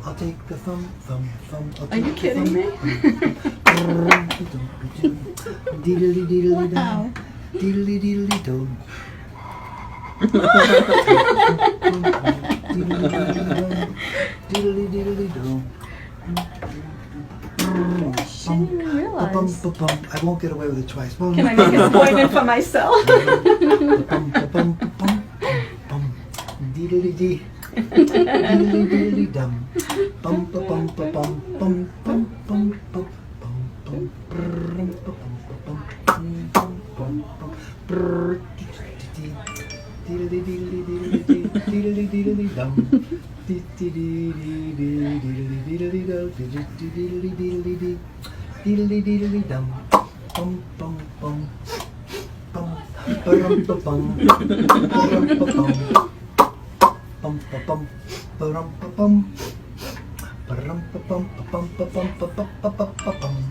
I'll take the thumb. Are you kidding me? Diddly diddly Wow. dum. Diddly diddly dum. Diddly diddly dum. I didn't even realize. I won't get away with it twice. Can I make an appointment for myself? Diddly dee. Diddly diddly dum. Bum ba bum ba bum bum bum bum bum bum bum brum ba bum ba bum bum bum bum brr diddly diddly diddly diddly diddly dum. Diddly diddly diddly diddly diddly diddly diddly dum. Bum bum bum bum bum ba bum bum ba bum bum ba bum bum ba bum.